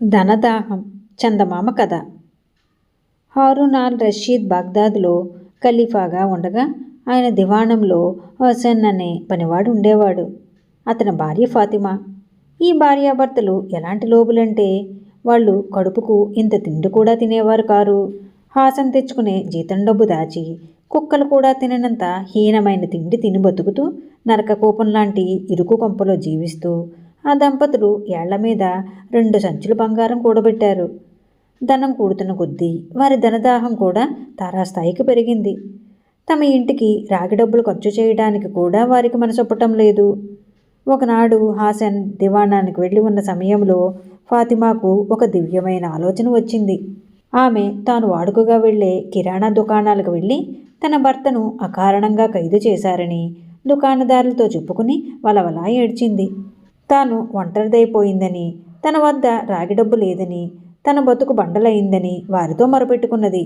ధనదాహం చందమామ కథ. హారూన్ అల్ రషీద్ బాగ్దాద్లో ఖలీఫాగా ఉండగా ఆయన దివాణంలో హసన్ అనే పనివాడు ఉండేవాడు. అతని భార్య ఫాతిమా. ఈ భార్యాభర్తలు ఎలాంటి లోబులంటే వాళ్ళు కడుపుకు ఇంత తిండి కూడా తినేవారు కారు. హాసన్ తెచ్చుకునే జీతం డబ్బు దాచి కుక్కలు కూడా తిననంత హీనమైన తిండి తిని బతుకుతూ నరకకూపం లాంటి ఇరుకు కొంపలో జీవిస్తూ ఆ దంపతులు ఏళ్ల మీద 2 సంచులు బంగారం కూడబెట్టారు. ధనం కూడుతున్న కొద్దీ వారి ధనదాహం కూడా తారాస్థాయికి పెరిగింది. తమ ఇంటికి రాగి డబ్బులు ఖర్చు చేయడానికి కూడా వారికి మనసొప్పటం లేదు. ఒకనాడు హాసన్ దివాణానికి వెళ్ళి ఉన్న సమయంలో ఫాతిమాకు ఒక దివ్యమైన ఆలోచన వచ్చింది. ఆమె తాను వాడుకగా వెళ్లే కిరాణా దుకాణాలకు వెళ్ళి తన భర్తను అకారణంగా ఖైదు చేశారని దుకాణదారులతో చెప్పుకుని వలవలా ఏడ్చింది. తాను ఒంటరిదైపోయిందని, తన వద్ద రాగి డబ్బు లేదని, తన బతుకు బండలయిందని వారితో మొరపెట్టుకున్నది.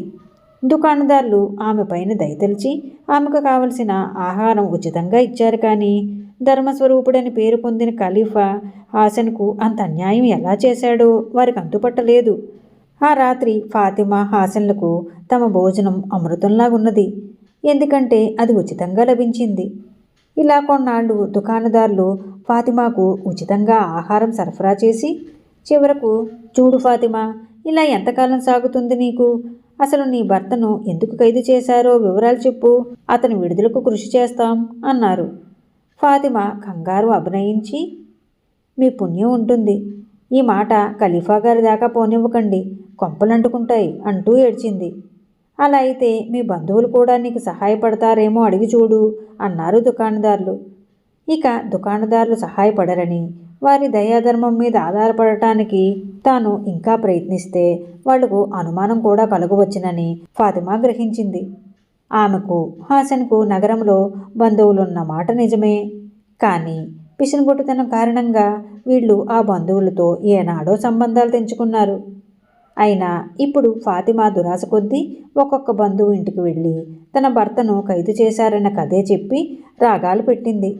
దుకాణదారులు ఆమె పైన దయతలిచి ఆమెకు కావలసిన ఆహారం ఉచితంగా ఇచ్చారు. కానీ ధర్మస్వరూపుడని పేరు పొందిన ఖలీఫా హాసన్కు అంత అన్యాయం ఎలా చేశాడో వారికి అంతుపట్టలేదు. ఆ రాత్రి ఫాతిమా హాసన్లకు తమ భోజనం అమృతంలాగున్నది. ఎందుకంటే అది ఉచితంగా లభించింది. ఇలా కొన్నాళ్ళు దుకాణదారులు ఫాతిమాకు ఉచితంగా ఆహారం సరఫరా చేసి చివరకు, చూడు ఫాతిమా, ఇలా ఎంతకాలం సాగుతుంది నీకు? అసలు నీ భర్తను ఎందుకు ఖైదు చేశారో వివరాలు చెప్పు, అతని విడుదలకు కృషి చేస్తాం అన్నారు. ఫాతిమా కంగారు అభినయించి, మీ పుణ్యం ఉంటుంది, ఈ మాట ఖలీఫా గారి దాకా పోనివ్వకండి, కొంపలంటుకుంటాయి అంటూ ఏడ్చింది. అలా అయితే మీ బంధువులు కూడా నీకు సహాయపడతారేమో అడిగి చూడు అన్నారు దుకాణదారులు. ఇక దుకాణదారులు సహాయపడరని, వారి దయాధర్మం మీద ఆధారపడటానికి తాను ఇంకా ప్రయత్నిస్తే వాళ్లకు అనుమానం కూడా కలుగవచ్చునని ఫాతిమా గ్రహించింది. ఆమెకు హాసన్కు నగరంలో బంధువులున్న మాట నిజమే. కానీ పిసినగొట్టుతనం కారణంగా వీళ్ళు ఆ బంధువులతో ఏనాడో సంబంధాలు తెంచుకున్నారు. అయినా ఇప్పుడు ఫాతిమా దురాశ కొద్దీ ఒక్కొక్క బంధువు ఇంటికి వెళ్ళి తన భర్తను ఖైదు చేశారన్న కథే చెప్పి రాగాలు పెట్టింది.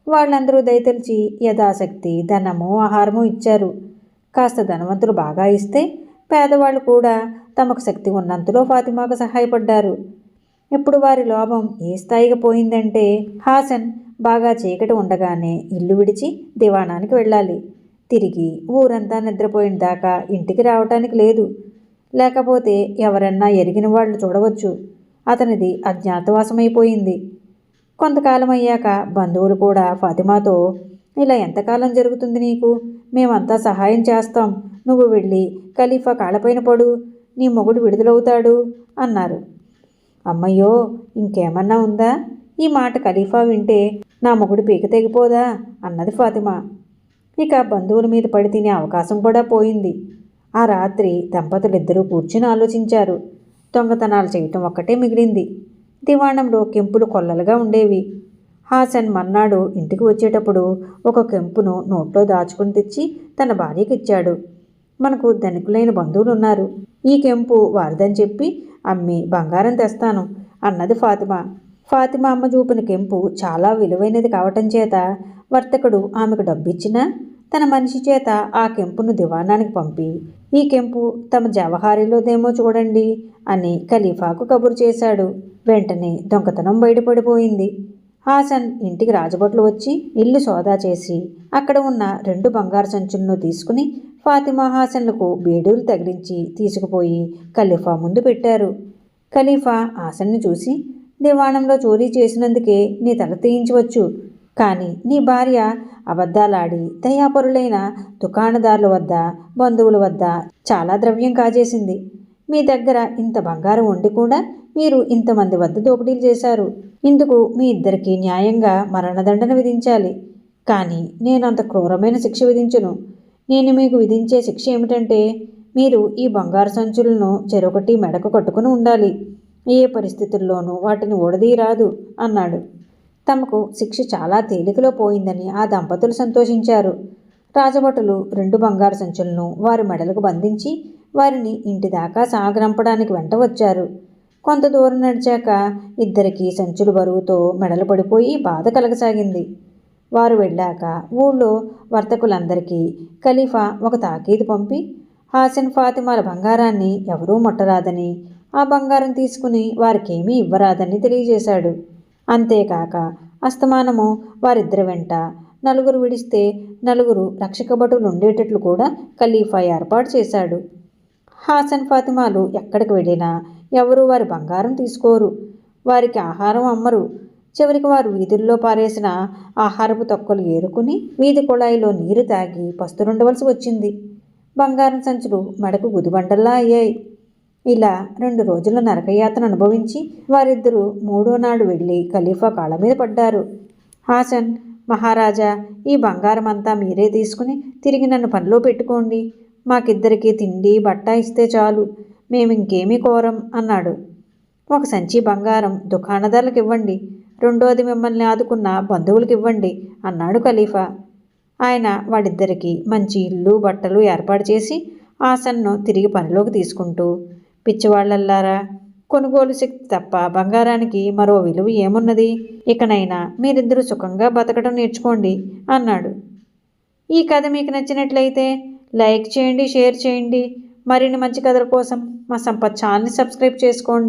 వాళ్ళందరూ దయతలిచి యథాశక్తి ధనము ఆహారము ఇచ్చారు. కాస్త ధనవంతులు బాగా ఇస్తే పేదవాళ్ళు కూడా తమకు శక్తి ఉన్నంతలో ఫాతిమాకు సహాయపడ్డారు. ఇప్పుడు వారి లోభం ఏ స్థాయికి పోయిందంటే హాసన్ బాగా చీకటి ఉండగానే ఇల్లు విడిచి దివాణానికి వెళ్ళాలి. తిరిగి ఊరంతా నిద్రపోయిన దాకా ఇంటికి రావటానికి లేదు. లేకపోతే ఎవరన్నా ఎరిగిన వాళ్ళు చూడవచ్చు. అతనిది అజ్ఞాతవాసమైపోయింది. కొంతకాలం అయ్యాక బంధువులు కూడా ఫాతిమాతో, ఇలా ఎంతకాలం జరుగుతుంది నీకు? మేమంతా సహాయం చేస్తాం, నువ్వు వెళ్ళి ఖలీఫా కాళ్ళపైన పడు, నీ మొగుడు విడుదలవుతాడు అన్నారు. అమ్మయ్యో, ఇంకేమన్నా ఉందా? ఈ మాట ఖలీఫా వింటే నా మొగుడు పీక తెగిపోదా అన్నది ఫాతిమా. ఇక బంధువుల మీద పడి తినే అవకాశం కూడా పోయింది. ఆ రాత్రి దంపతులిద్దరూ కూర్చుని ఆలోచించారు. దొంగతనాలు చేయటం ఒక్కటే మిగిలింది. దివాణంలో కెంపులు కొల్లలుగా ఉండేవి. హాసన్ మర్నాడు ఇంటికి వచ్చేటప్పుడు ఒక కెంపును నోట్లో దాచుకుని తెచ్చి తన భార్యకిచ్చాడు. మనకు ధనికులైన బంధువులున్నారు, ఈ కెంపు వారిదని చెప్పి అమ్మి బంగారం తెస్తాను అన్నది ఫాతిమా. ఫాతిమా అమ్మ చూపిన కెంపు చాలా విలువైనది కావటం చేత వర్తకుడు ఆమెకు డబ్బిచ్చినా తన మనిషి చేత ఆ కెంపును దివాణానికి పంపి, ఈ కెంపు తమ జవహారీలోదేమో చూడండి అని ఖలీఫాకు కబురు చేశాడు. వెంటనే దొంగతనం బయటపడిపోయింది. హాసన్ ఇంటికి రాజభట్లు వచ్చి ఇల్లు సోదా చేసి అక్కడ ఉన్న 2 బంగారు సంచులను తీసుకుని ఫాతిమా హాసన్లకు బేడీలు తగిలించి తీసుకుపోయి ఖలీఫా ముందు పెట్టారు. ఖలీఫా హాసన్ని చూసి, దివాణంలో చోరీ చేసినందుకే నీ తల తీయించవచ్చు, కానీ నీ భార్య అబద్ధాలాడి దయాపరులైన దుకాణదారుల వద్ద బంధువుల వద్ద చాలా ద్రవ్యం కాజేసింది. మీ దగ్గర ఇంత బంగారం ఉండి కూడా మీరు ఇంతమంది వద్ద దోపిడీలు చేశారు. ఇందుకు మీ ఇద్దరికీ న్యాయంగా మరణదండన విధించాలి. కానీ నేను అంత క్రూరమైన శిక్ష విధించను. నేను మీకు విధించే శిక్ష ఏమిటంటే మీరు ఈ బంగారు సంచులను చెరొకటి మెడకు కట్టుకుని ఉండాలి. ఏ పరిస్థితుల్లోనూ వాటిని ఊడదీయరాదు అన్నాడు. తమకు శిక్ష చాలా తేలికలో పోయిందని ఆ దంపతులు సంతోషించారు. రాజభటులు 2 బంగారు సంచులను వారి మెడలకు బంధించి వారిని ఇంటి దాకా సాగరంపడానికి వెంట వచ్చారు. కొంత దూరం నడిచాక ఇద్దరికీ సంచులు బరువుతో మెడలు పడిపోయి బాధ కలగసాగింది. వారు వెళ్ళాక ఊళ్ళో వర్తకులందరికీ ఖలీఫా ఒక తాకీదు పంపి హాసన్ ఫాతిమాల బంగారాన్ని ఎవరూ ముట్టరాదని, ఆ బంగారం తీసుకుని వారికేమీ ఇవ్వరాదని తెలియజేశాడు. అంతేకాక అస్తమానము వారిద్దరి వెంట నలుగురు విడిస్తే నలుగురు రక్షక భటులు ఉండేటట్లు కూడా ఖలీఫా ఏర్పాటు చేశాడు. హాసన్ ఫాతిమాలు ఎక్కడికి వెళ్ళినా ఎవరూ వారి బంగారం తీసుకోరు, వారికి ఆహారం అమ్మరు. చివరికి వారు వీధుల్లో పారేసిన ఆహారపు తొక్కలు ఏరుకుని వీధి కుళాయిలో నీరు తాగి పస్తులుండవలసి వచ్చింది. బంగారం సంచులు మెడకు గుదిబండల్లా అయ్యాయి. ఇలా 2 రోజుల నరకయాతన అనుభవించి వారిద్దరూ 3వ నాడు వెళ్ళి ఖలీఫా కాళ్ళ మీద పడ్డారు. హాసన్, మహారాజా, ఈ బంగారం అంతా మీరే తీసుకుని తిరిగి నన్ను పనిలో పెట్టుకోండి. మాకిద్దరికీ తిండి బట్ట ఇస్తే చాలు, మేమింకేమీ కోరం అన్నాడు. 1 సంచి బంగారం దుకాణదారులకు ఇవ్వండి, 2వది మిమ్మల్ని ఆదుకున్న బంధువులకు ఇవ్వండి అన్నాడు ఖలీఫా. ఆయన వాళ్ళిద్దరికీ మంచి ఇల్లు బట్టలు ఏర్పాటు చేసి హాసన్ను తిరిగి పనిలోకి తీసుకుంటూ, పిచ్చివాళ్లల్లారా, కొనుగోలు శక్తి తప్ప బంగారానికి మరో విలువ ఏమున్నది? ఇకనైనా మీరిద్దరూ సుఖంగా బతకడం నేర్చుకోండి అన్నాడు. ఈ కథ మీకు నచ్చినట్లయితే లైక్ చేయండి, షేర్ చేయండి. మరిన్ని మంచి కథల కోసం మా సంపత్ ఛానల్ని సబ్స్క్రైబ్ చేసుకోండి.